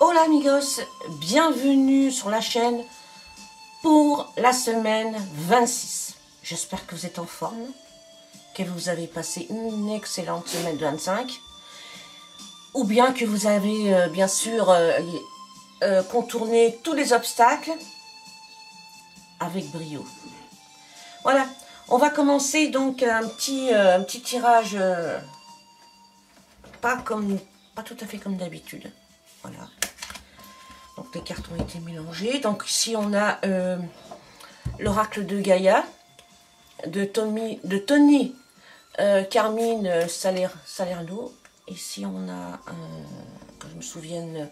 Hola amigos, bienvenue sur la chaîne pour la semaine 26. J'espère que vous êtes en forme, que vous avez passé une excellente semaine 25, ou bien que vous avez bien sûr contourné tous les obstacles avec brio. Voilà, on va commencer donc un petit tirage, pas tout à fait comme d'habitude. Voilà. Donc les cartes ont été mélangées. Donc ici on a l'oracle de Gaïa, de Tony Carmine Salerno. Ici on a, que je me souvienne,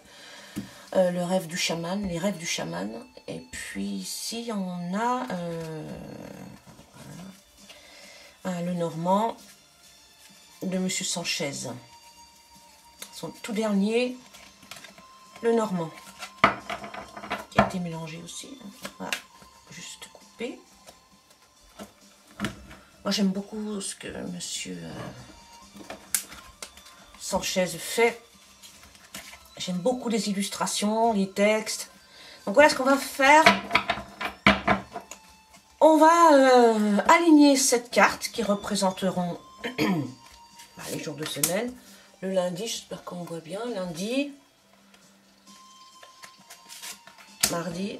le rêve du chaman, les rêves du chaman. Et puis ici on a le Normand de Monsieur Sanchez. Son tout dernier, le Normand, qui a été mélangé aussi. Voilà, juste coupé. Moi j'aime beaucoup ce que Monsieur Sanchez fait. J'aime beaucoup les illustrations, les textes. Donc voilà ce qu'on va faire. On va aligner 7 cartes qui représenteront les jours de semaine. Le lundi, j'espère qu'on voit bien. Lundi, mardi,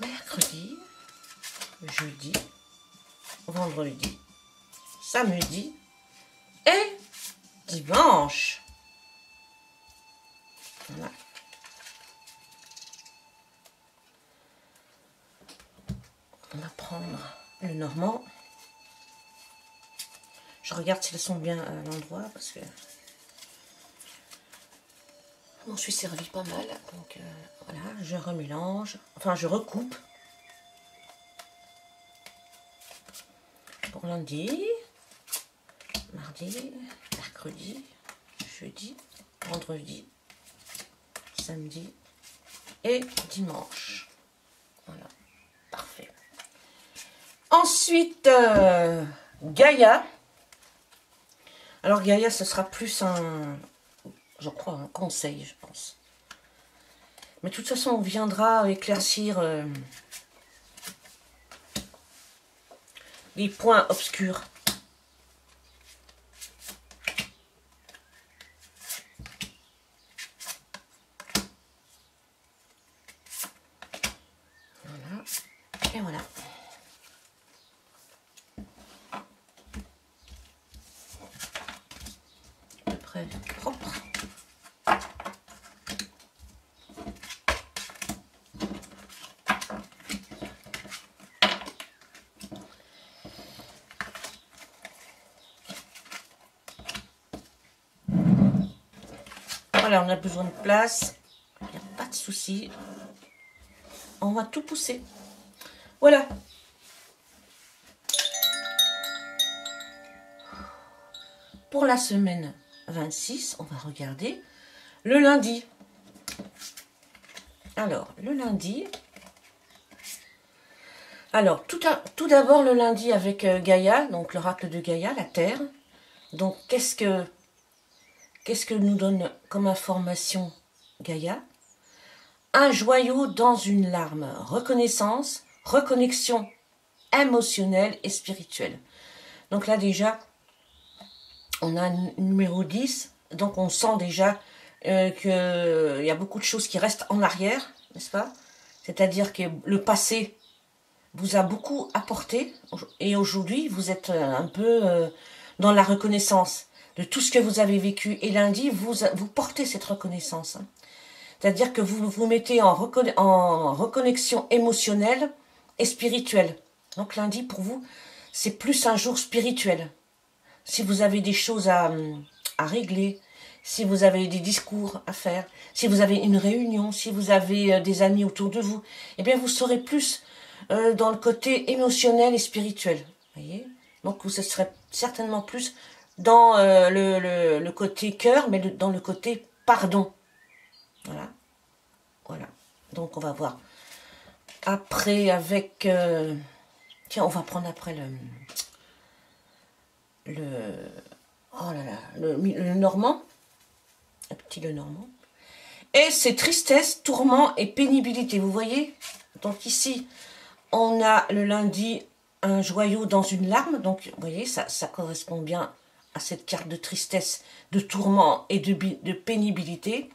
mercredi, jeudi, vendredi, samedi et dimanche. Voilà. On va prendre le Normand. Je regarde si elles sont bien à l'endroit parce que je m'en suis servi pas mal. Donc voilà, je remélange, enfin je recoupe. Pour lundi, mardi, mercredi, jeudi, vendredi, samedi et dimanche. Voilà, parfait. Ensuite, Gaïa. Alors Gaïa, ce sera plus je crois, un conseil, je pense. Mais de toute façon, on viendra éclaircir les points obscurs. Voilà. Et voilà. À peu près propre. Voilà, on a besoin de place. Il n'y a pas de souci. On va tout pousser. Voilà. Pour la semaine 26, on va regarder le lundi. Alors, le lundi. Alors, tout d'abord, le lundi avec Gaïa, donc l'oracle de Gaïa, la Terre. Donc, qu'est-ce que nous donne comme information Gaïa? Un joyau dans une larme. Reconnaissance, reconnexion émotionnelle et spirituelle. Donc là, déjà, on a un numéro 10. Donc, on sent déjà qu'il y a beaucoup de choses qui restent en arrière, n'est-ce pas? C'est-à-dire que le passé vous a beaucoup apporté. Et aujourd'hui, vous êtes un peu dans la reconnaissance de tout ce que vous avez vécu. Et lundi, vous portez cette reconnaissance. C'est-à-dire que vous vous mettez en reconnexion émotionnelle et spirituelle. Donc lundi, pour vous, c'est plus un jour spirituel. Si vous avez des choses à régler, si vous avez des discours à faire, si vous avez une réunion, si vous avez des amis autour de vous, eh bien vous serez plus dans le côté émotionnel et spirituel. Voyez, donc vous serez certainement plus dans le côté cœur, mais dans le côté pardon. Voilà. Voilà. Donc on va voir. Après avec... tiens, on va prendre après le Oh là là, le Normand. Un petit le Normand. Et c'est tristesse, tourment et pénibilité. Vous voyez? Donc ici, on a le lundi un joyau dans une larme. Donc, vous voyez, ça correspond bien à cette carte de tristesse, de tourment et de pénibilité.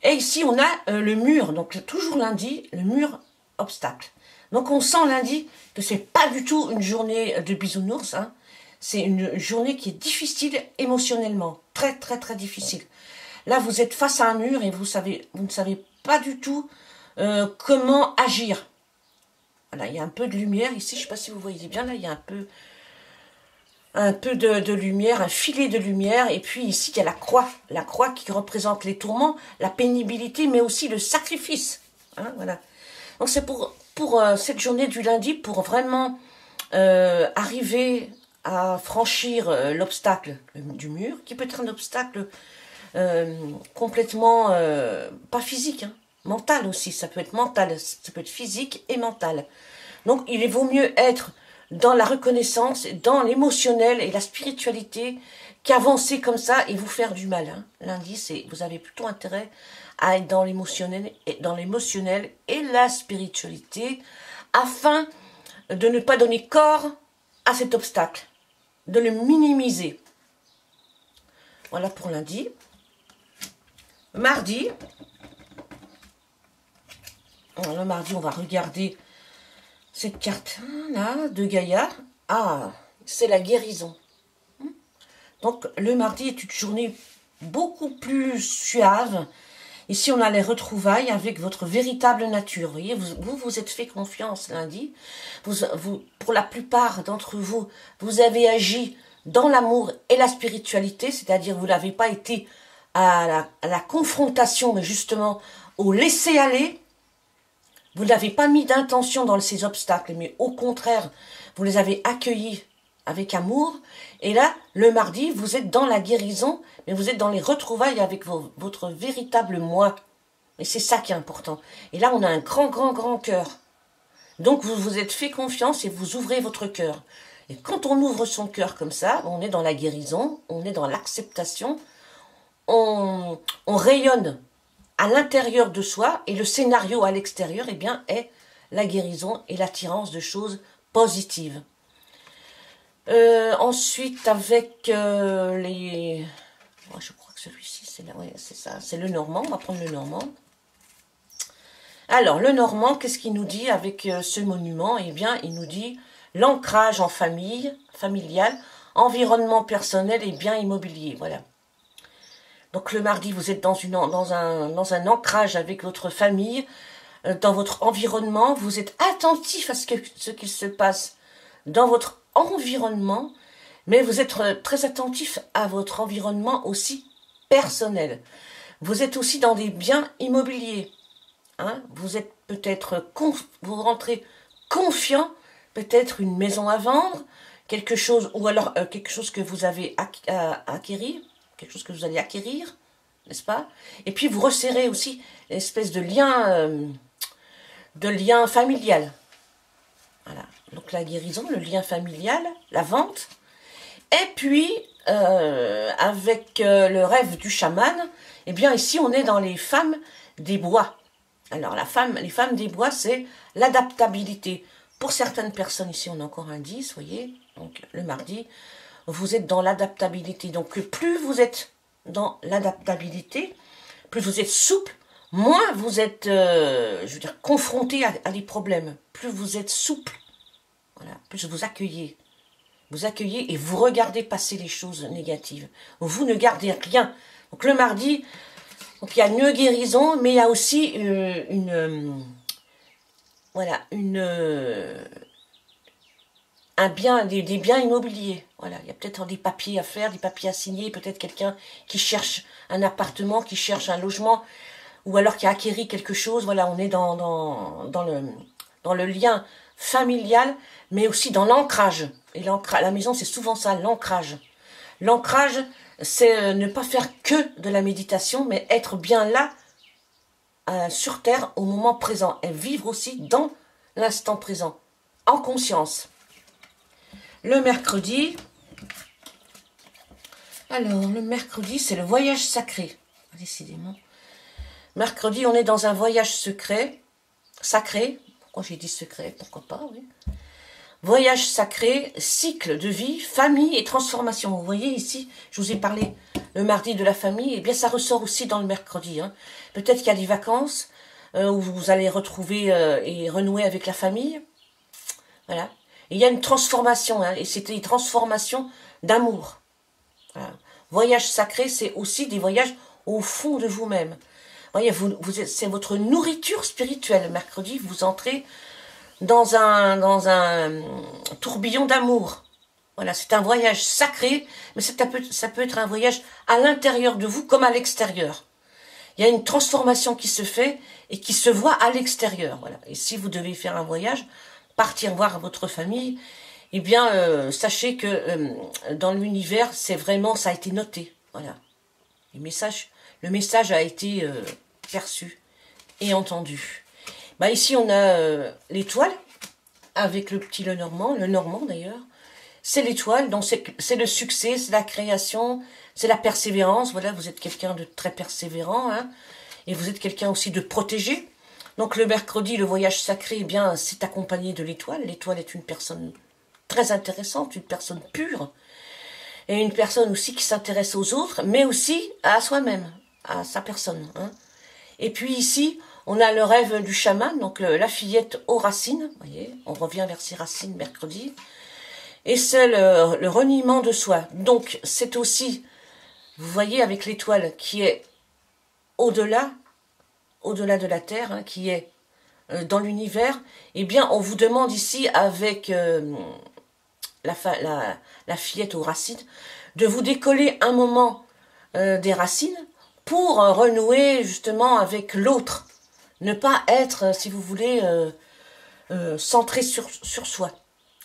Et ici, on a le mur. Donc, toujours lundi, le mur obstacle. Donc, on sent lundi que c'est pas du tout une journée de bisounours. Hein. C'est une journée qui est difficile émotionnellement. Très, très, très difficile. Là, vous êtes face à un mur et vous ne savez pas du tout comment agir. Voilà, il y a un peu de lumière ici. Je ne sais pas si vous voyez bien. Là, il y a un peu de lumière, un filet de lumière. Et puis ici, il y a la croix. La croix qui représente les tourments, la pénibilité, mais aussi le sacrifice. Hein, voilà. Donc, c'est pour cette journée du lundi, pour vraiment arriver à franchir l'obstacle du mur, qui peut être un obstacle complètement, pas physique, hein, mental aussi, ça peut être mental, ça peut être physique et mental. Donc il vaut mieux être dans la reconnaissance, dans l'émotionnel et la spiritualité qu'avancer comme ça et vous faire du mal. Hein. Lundi, vous avez plutôt intérêt à être dans l'émotionnel et la spiritualité afin de ne pas donner corps à cet obstacle, de le minimiser. Voilà pour lundi. Mardi, le mardi, on va regarder cette carte-là de Gaïa. Ah, c'est la guérison. Donc, le mardi est une journée beaucoup plus suave. Ici, on a les retrouvailles avec votre véritable nature. Vous voyez, vous êtes fait confiance lundi. Pour la plupart d'entre vous, vous avez agi dans l'amour et la spiritualité, c'est-à-dire vous n'avez pas été à la confrontation, mais justement au laisser-aller. Vous n'avez pas mis d'intention dans ces obstacles, mais au contraire, vous les avez accueillis avec amour. Et là, le mardi, vous êtes dans la guérison, mais vous êtes dans les retrouvailles avec votre véritable moi. Et c'est ça qui est important. Et là, on a un grand, grand, grand cœur. Donc, vous vous êtes fait confiance et vous ouvrez votre cœur. Et quand on ouvre son cœur comme ça, on est dans la guérison, on est dans l'acceptation, on rayonne à l'intérieur de soi et le scénario à l'extérieur, eh bien, est la guérison et l'attirance de choses positives. Ensuite, avec les... Oh, je crois que celui-ci, c'est ça, c'est le Normand. On va prendre le Normand. Alors, le Normand, qu'est-ce qu'il nous dit avec ce monument? Eh bien, il nous dit l'ancrage en famille, familial, environnement personnel et bien immobilier. Voilà. Donc, le mardi, vous êtes dans un ancrage avec votre famille, dans votre environnement. Vous êtes attentif à ce qu'il se passe dans votre environnement, mais vous êtes très attentif à votre environnement aussi personnel. Vous êtes aussi dans des biens immobiliers. Hein? Vous êtes peut-être, vous rentrez confiant, peut-être une maison à vendre, quelque chose, ou alors quelque chose que vous avez acquérir, quelque chose que vous allez acquérir, n'est-ce pas? Et puis vous resserrez aussi une espèce de lien familial. Voilà. Donc la guérison, le lien familial, la vente. Et puis, avec le rêve du chaman, eh bien ici on est dans les femmes des bois. Alors les femmes des bois, c'est l'adaptabilité. Pour certaines personnes, ici on a encore un 10, voyez, donc le mardi, vous êtes dans l'adaptabilité. Donc plus vous êtes dans l'adaptabilité, plus vous êtes souple, moins vous êtes, je veux dire, confronté à des problèmes. Plus vous êtes souple, voilà, plus vous accueillez. Vous accueillez et vous regardez passer les choses négatives. Vous ne gardez rien. Donc le mardi, donc il y a une guérison, mais il y a aussi des biens immobiliers. Voilà, il y a peut-être des papiers à faire, des papiers à signer, peut-être quelqu'un qui cherche un appartement, qui cherche un logement, ou alors qui a acquéri quelque chose. Voilà, on est dans le lien familial, mais aussi dans l'ancrage. Et la maison, c'est souvent ça, l'ancrage. L'ancrage, c'est ne pas faire que de la méditation, mais être bien là, sur Terre, au moment présent. Et vivre aussi dans l'instant présent, en conscience. Le mercredi, Alors, le mercredi, c'est le voyage sacré. Décidément. Mercredi, on est dans un voyage sacré. Pourquoi j'ai dit secret? Pourquoi pas, oui. Voyage sacré, cycle de vie, famille et transformation. Vous voyez ici, je vous ai parlé le mardi de la famille. Eh bien, ça ressort aussi dans le mercredi. Hein. Peut-être qu'il y a des vacances où vous allez retrouver et renouer avec la famille. Voilà. Et il y a une transformation. Hein, et c'était une transformation d'amour. Voilà. Voyage sacré, c'est aussi des voyages au fond de vous-même. Voyez, c'est votre nourriture spirituelle. Mercredi, vous entrez dans un tourbillon d'amour. Voilà, c'est un voyage sacré, mais ça peut être un voyage à l'intérieur de vous comme à l'extérieur. Il y a une transformation qui se fait et qui se voit à l'extérieur. Voilà. Et si vous devez faire un voyage, partir voir votre famille, eh bien, sachez que dans l'univers, c'est vraiment, ça a été noté. Voilà. Le message a été perçu et entendu. Bah, ici, on a l'étoile, avec le petit le normand d'ailleurs. C'est l'étoile, donc c'est le succès, c'est la création, c'est la persévérance. Voilà, vous êtes quelqu'un de très persévérant, hein, et vous êtes quelqu'un aussi de protégé. Donc le mercredi, le voyage sacré, eh bien, c'est accompagné de l'étoile. L'étoile est une personne très intéressante, une personne pure, et une personne aussi qui s'intéresse aux autres, mais aussi à soi-même, à sa personne. Hein. Et puis ici, on a le rêve du chaman, donc la fillette aux racines. Vous voyez, on revient vers ses racines mercredi. Et c'est le reniement de soi. Donc c'est aussi, vous voyez, avec l'étoile qui est au-delà de la Terre, hein, qui est dans l'univers, eh bien on vous demande ici, avec la fillette aux racines, de vous décoller un moment des racines pour renouer justement avec l'autre. Ne pas être, si vous voulez, centré sur soi.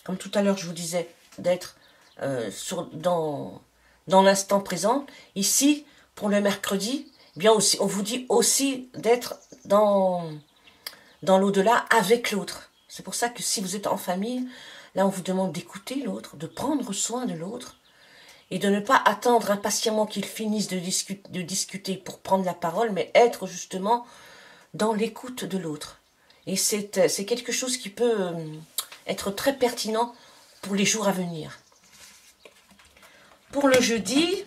Comme tout à l'heure je vous disais, d'être dans l'instant présent. Ici, pour le mercredi, eh bien aussi, on vous dit aussi d'être dans l'au-delà avec l'autre. C'est pour ça que si vous êtes en famille, là on vous demande d'écouter l'autre, de prendre soin de l'autre, et de ne pas attendre impatiemment qu'il finisse de discuter pour prendre la parole, mais être justement dans l'écoute de l'autre. Et c'est quelque chose qui peut être très pertinent pour les jours à venir. Pour le jeudi,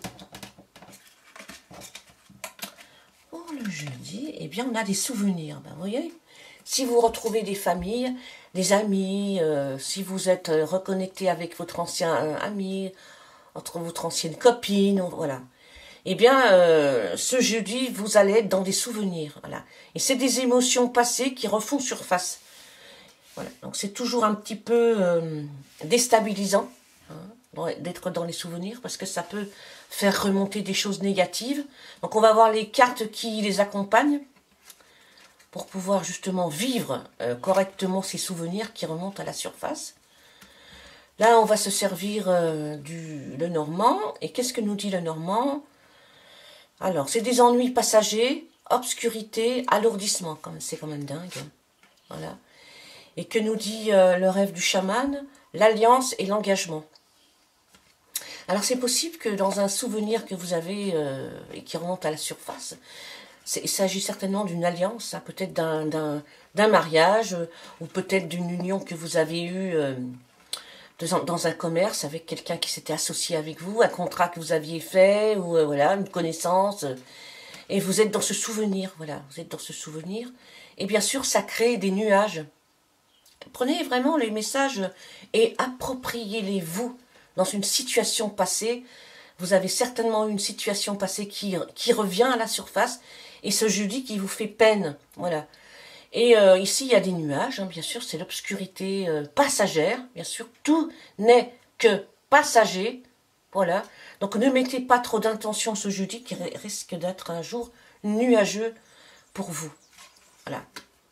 eh bien, on a des souvenirs. Ben, vous voyez, si vous retrouvez des familles, des amis, si vous êtes reconnecté avec votre ancien ami, votre ancienne copine, voilà. Eh bien, ce jeudi, vous allez être dans des souvenirs. Voilà. Et c'est des émotions passées qui refont surface. Voilà. Donc, c'est toujours un petit peu déstabilisant hein, d'être dans les souvenirs parce que ça peut faire remonter des choses négatives. Donc, on va voir les cartes qui les accompagnent pour pouvoir justement vivre correctement ces souvenirs qui remontent à la surface. Là, on va se servir le normand. Et qu'est-ce que nous dit le normand ? Alors, c'est des ennuis passagers, obscurité, alourdissement. C'est quand même dingue. Voilà. Et que nous dit le rêve du chaman ? L'alliance et l'engagement. Alors, c'est possible que dans un souvenir que vous avez et qui remonte à la surface, il s'agit certainement d'une alliance, hein, peut-être d'un mariage ou peut-être d'une union que vous avez eue dans un commerce avec quelqu'un qui s'était associé avec vous, un contrat que vous aviez fait, ou voilà, une connaissance, et vous êtes dans ce souvenir, voilà, vous êtes dans ce souvenir, et bien sûr, ça crée des nuages. Prenez vraiment les messages et appropriez-les-vous dans une situation passée. Vous avez certainement eu une situation passée qui revient à la surface, et ce jeudi qui vous fait peine, voilà. Et ici, il y a des nuages, hein, bien sûr, c'est l'obscurité passagère, bien sûr, tout n'est que passager, voilà. Donc ne mettez pas trop d'intention ce jeudi qui risque d'être un jour nuageux pour vous. Voilà,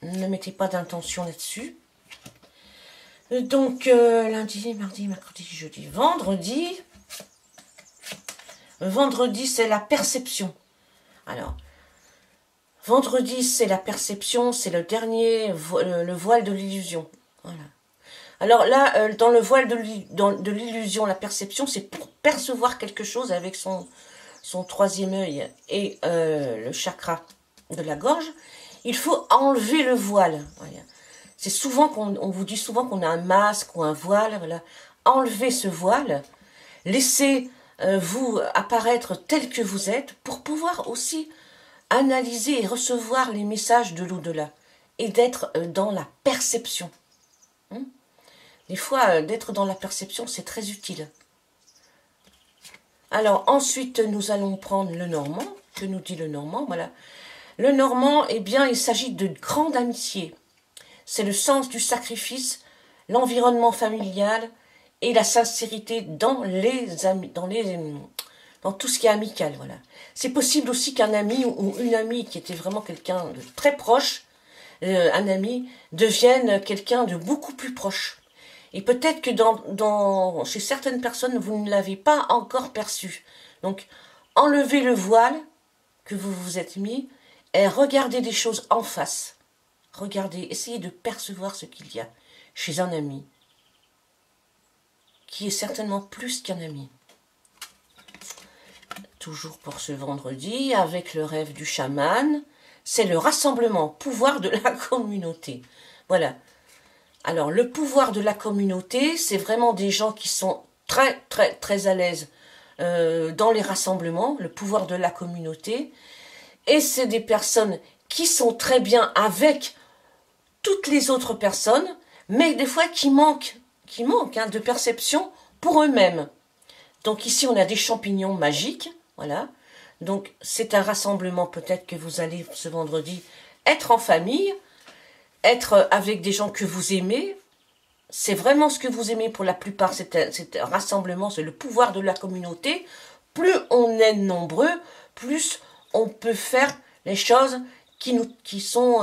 ne mettez pas d'intention là-dessus. Donc lundi, mardi, mercredi, jeudi, vendredi. Vendredi, c'est la perception. Alors, vendredi, c'est la perception, c'est le dernier, le voile de l'illusion. Voilà. Alors là, dans le voile de l'illusion, la perception, c'est pour percevoir quelque chose avec son troisième œil et le chakra de la gorge. Il faut enlever le voile. Voilà. C'est souvent on vous dit souvent qu'on a un masque ou un voile. Voilà. Enlevez ce voile, laissez vous apparaître tel que vous êtes pour pouvoir aussi analyser et recevoir les messages de l'au-delà et d'être dans la perception. Des fois, d'être dans la perception, c'est très utile. Alors, ensuite, nous allons prendre le normand. Que nous dit le normand? Voilà. Le normand, eh bien, il s'agit de grande amitié. C'est le sens du sacrifice, l'environnement familial et la sincérité dans les amis, dans tout ce qui est amical. Voilà. C'est possible aussi qu'un ami ou une amie qui était vraiment quelqu'un de très proche, un ami, devienne quelqu'un de beaucoup plus proche. Et peut-être que chez certaines personnes, vous ne l'avez pas encore perçu. Donc, enlevez le voile que vous vous êtes mis et regardez des choses en face. Regardez, essayez de percevoir ce qu'il y a chez un ami, qui est certainement plus qu'un ami. Toujours pour ce vendredi, avec le rêve du chaman, c'est le rassemblement, pouvoir de la communauté. Voilà. Alors, le pouvoir de la communauté, c'est vraiment des gens qui sont très, très, très à l'aise dans les rassemblements, le pouvoir de la communauté. Et c'est des personnes qui sont très bien avec toutes les autres personnes, mais des fois qui manquent de perception pour eux-mêmes. Donc ici, on a des champignons magiques, voilà. Donc, c'est un rassemblement peut-être que vous allez ce vendredi être en famille, être avec des gens que vous aimez. C'est vraiment ce que vous aimez pour la plupart, c'est un rassemblement, c'est le pouvoir de la communauté. Plus on est nombreux, plus on peut faire les choses qui sont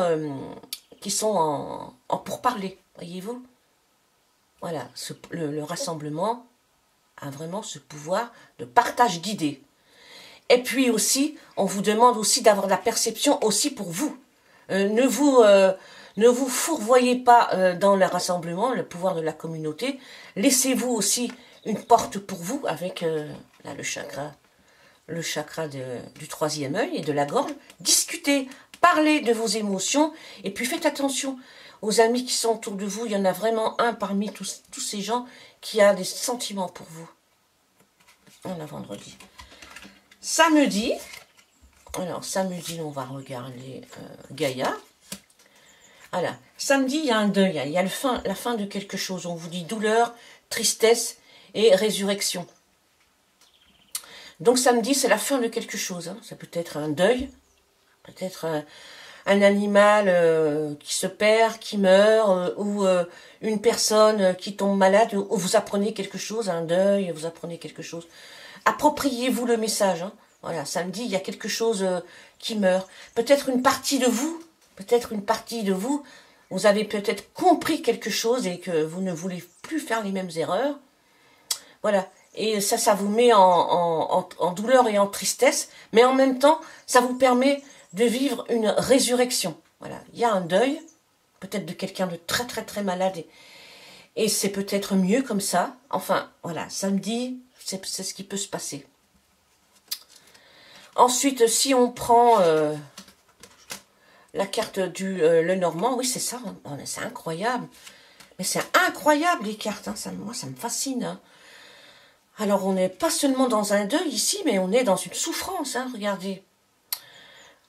en pourparlers, voyez-vous. Voilà, le rassemblement a vraiment ce pouvoir de partage d'idées. Et puis aussi, on vous demande aussi d'avoir de la perception aussi pour vous. Ne vous fourvoyez pas dans le rassemblement, le pouvoir de la communauté. Laissez-vous aussi une porte pour vous avec là, le chakra du troisième œil et de la gorge. Discutez, parlez de vos émotions et puis faites attention aux amis qui sont autour de vous. Il y en a vraiment un parmi tous ces gens qui a des sentiments pour vous. On a vendredi. Samedi, alors samedi, on va regarder Gaïa. Voilà, samedi, il y a un deuil, il y a la fin de quelque chose. On vous dit douleur, tristesse et résurrection. Donc samedi, c'est la fin de quelque chose. Hein. Ça peut être un deuil, peut-être un animal qui se perd, qui meurt, ou une personne qui tombe malade, ou vous apprenez quelque chose, un deuil, vous apprenez quelque chose. Appropriez-vous le message. Hein. Voilà, samedi, il y a quelque chose qui meurt. Peut-être une partie de vous, vous avez peut-être compris quelque chose et que vous ne voulez plus faire les mêmes erreurs. Voilà, et ça vous met en douleur et en tristesse, mais en même temps, ça vous permet de vivre une résurrection. Voilà, il y a un deuil, peut-être de quelqu'un de très très très malade, et c'est peut-être mieux comme ça. Enfin, voilà, samedi, c'est ce qui peut se passer. Ensuite, si on prend la carte du le normand, oui, c'est ça, hein. C'est incroyable. Mais c'est incroyable les cartes, hein. Moi ça me fascine. Hein. Alors on n'est pas seulement dans un deuil ici, mais on est dans une souffrance, hein, regardez.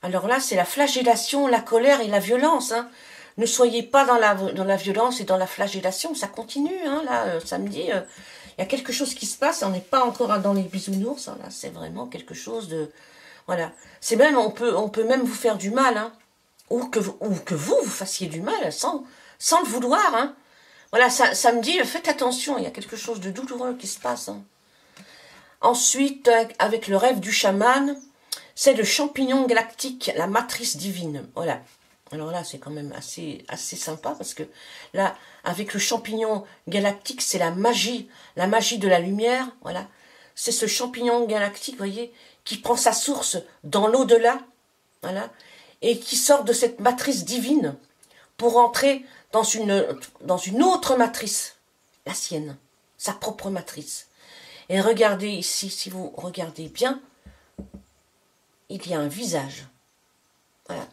Alors là, c'est la flagellation, la colère et la violence. Hein. Ne soyez pas dans la violence et dans la flagellation, ça continue. Hein, là, samedi, il y a quelque chose qui se passe, on n'est pas encore dans les bisounours. Hein, là, c'est vraiment quelque chose de... Voilà. C'est même, on peut même vous faire du mal, hein, ou que vous fassiez du mal sans le vouloir. Hein. Voilà, samedi, faites attention, il y a quelque chose de douloureux qui se passe. Hein. Ensuite, avec le rêve du chaman, c'est le champignon galactique, la matrice divine. Voilà. Alors là, c'est quand même assez sympa parce que là, avec le champignon galactique, c'est la magie de la lumière. Voilà. C'est ce champignon galactique, vous voyez, qui prend sa source dans l'au-delà. Voilà. Et qui sort de cette matrice divine pour entrer dans une autre matrice. la sienne, sa propre matrice. Et regardez ici, si vous regardez bien, il y a un visage. Voilà.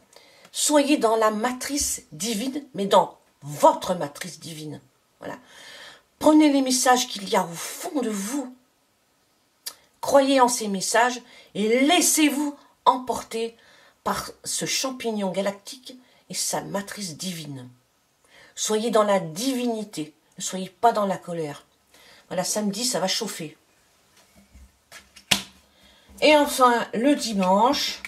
Soyez dans la matrice divine, mais dans votre matrice divine. Voilà. Prenez les messages qu'il y a au fond de vous. Croyez en ces messages et laissez-vous emporter par ce champignon galactique et sa matrice divine. Soyez dans la divinité, ne soyez pas dans la colère. Voilà, samedi, ça va chauffer. Et enfin, le dimanche.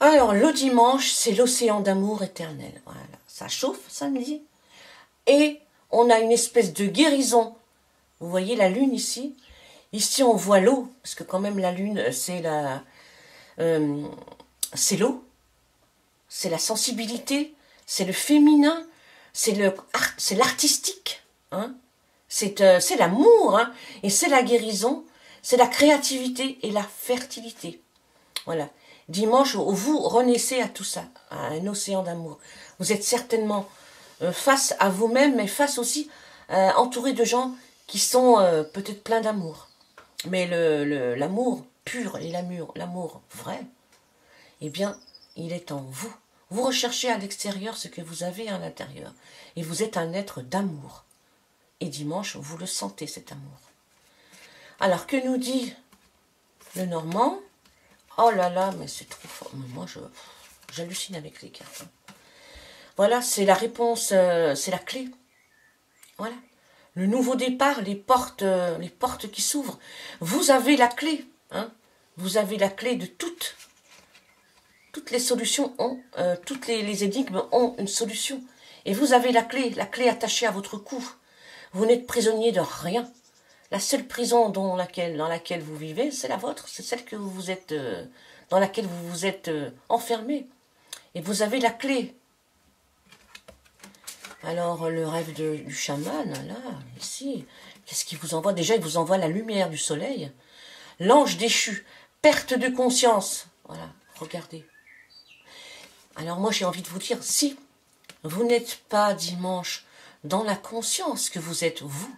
Alors, le dimanche, c'est l'océan d'amour éternel. Voilà, ça chauffe samedi. Et on a une espèce de guérison. Vous voyez la lune ici. Ici, on voit l'eau, parce que quand même la lune, c'est l'eau, c'est la sensibilité, c'est le féminin, c'est l'artistique, hein. C'est l'amour, hein, et c'est la guérison, c'est la créativité et la fertilité. Voilà. Dimanche, vous renaissez à tout ça, à un océan d'amour. Vous êtes certainement face à vous-même, mais face aussi entouré de gens qui sont peut-être pleins d'amour. Mais l'amour pur et l'amour vrai, eh bien, il est en vous. Vous recherchez à l'extérieur ce que vous avez à l'intérieur. Et vous êtes un être d'amour. Et dimanche, vous le sentez, cet amour. Alors, que nous dit le Normand? Oh là là, mais c'est trop fort. Mais moi, j'hallucine avec les cartes. Voilà, c'est la réponse, c'est la clé. Voilà. Le nouveau départ, les portes qui s'ouvrent. Vous avez la clé. Hein. Vous avez la clé de toutes. Toutes les solutions ont, toutes les énigmes ont une solution. Et vous avez la clé attachée à votre cou. Vous n'êtes prisonnier de rien. La seule prison dans laquelle vous vivez, c'est la vôtre. C'est celle que vous êtes, dans laquelle vous vous êtes enfermé. Et vous avez la clé. Alors, le rêve du chaman, là, ici, qu'est-ce qu'il vous envoie? Déjà, il vous envoie la lumière du soleil. L'ange déchu, perte de conscience. Voilà, regardez. Alors moi, j'ai envie de vous dire, si vous n'êtes pas dimanche dans la conscience que vous êtes, vous,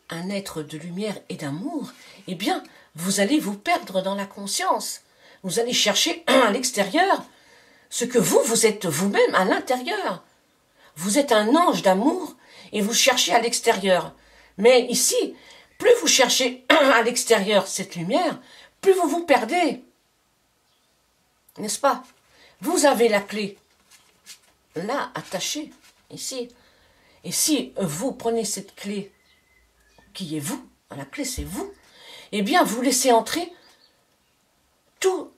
un être de lumière et d'amour, eh bien, vous allez vous perdre dans la conscience. Vous allez chercher à l'extérieur ce que vous êtes vous-même à l'intérieur. Vous êtes un ange d'amour et vous cherchez à l'extérieur. Mais ici, plus vous cherchez à l'extérieur cette lumière, plus vous vous perdez. N'est-ce pas? Vous avez la clé là, attachée, ici. Et si vous prenez cette clé qui est vous, la clé c'est vous, eh bien vous laissez entrer tout,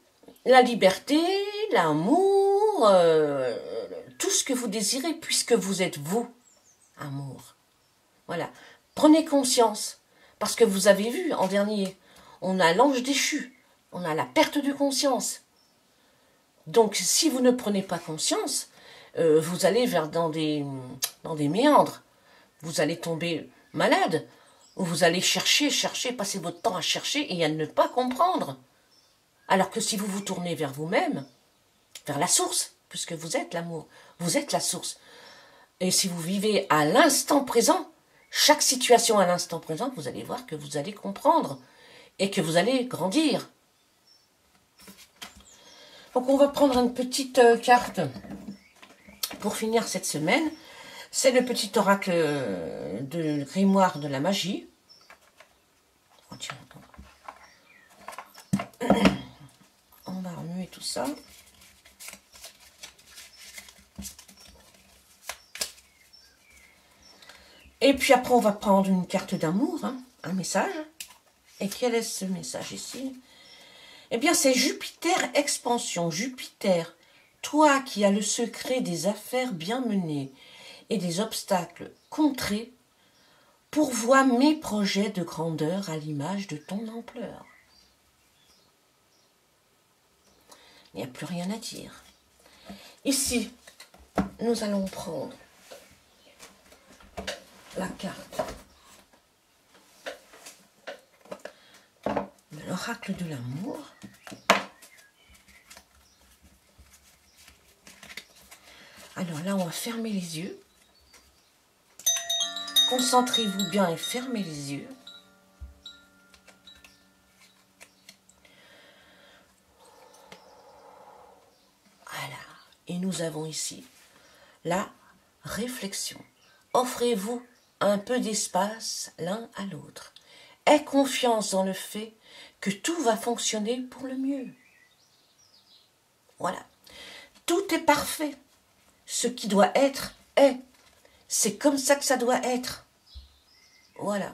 la liberté, l'amour, tout ce que vous désirez, puisque vous êtes vous, amour. Voilà. Prenez conscience, parce que vous avez vu en dernier, on a l'ange déchu, on a la perte de conscience. Donc si vous ne prenez pas conscience, vous allez dans des méandres, vous allez tomber malade, ou vous allez chercher, passer votre temps à chercher et à ne pas comprendre. Alors que si vous vous tournez vers vous-même, vers la source, puisque vous êtes l'amour, vous êtes la source. Et si vous vivez à l'instant présent, chaque situation à l'instant présent, vous allez voir que vous allez comprendre et que vous allez grandir. Donc on va prendre une petite carte pour finir cette semaine. C'est le petit oracle de grimoire de la magie. Oh, tiens, on va remuer tout ça. Et puis après, on va prendre une carte d'amour, hein, un message. Et quel est ce message ici? Eh bien, c'est Jupiter expansion. Jupiter, toi qui as le secret des affaires bien menées et des obstacles contrés, pourvois mes projets de grandeur à l'image de ton ampleur. Il n'y a plus rien à dire. Ici, nous allons prendre la carte de l'oracle de l'amour. Alors Alors là, on va fermer les yeux. Concentrez-vous bien et fermez les yeux. Voilà. Et nous avons ici la réflexion. Offrez-vous un peu d'espace l'un à l'autre. Aie confiance dans le fait que tout va fonctionner pour le mieux. Voilà. Tout est parfait. Ce qui doit être est. C'est comme ça que ça doit être. Voilà.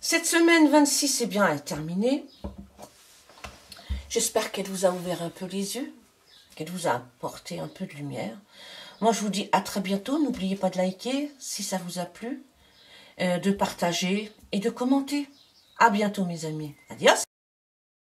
Cette semaine 26 est bien terminée. J'espère qu'elle vous a ouvert un peu les yeux, qu'elle vous a apporté un peu de lumière. Moi, je vous dis à très bientôt. N'oubliez pas de liker si ça vous a plu, de partager et de commenter. À bientôt, mes amis. Adios.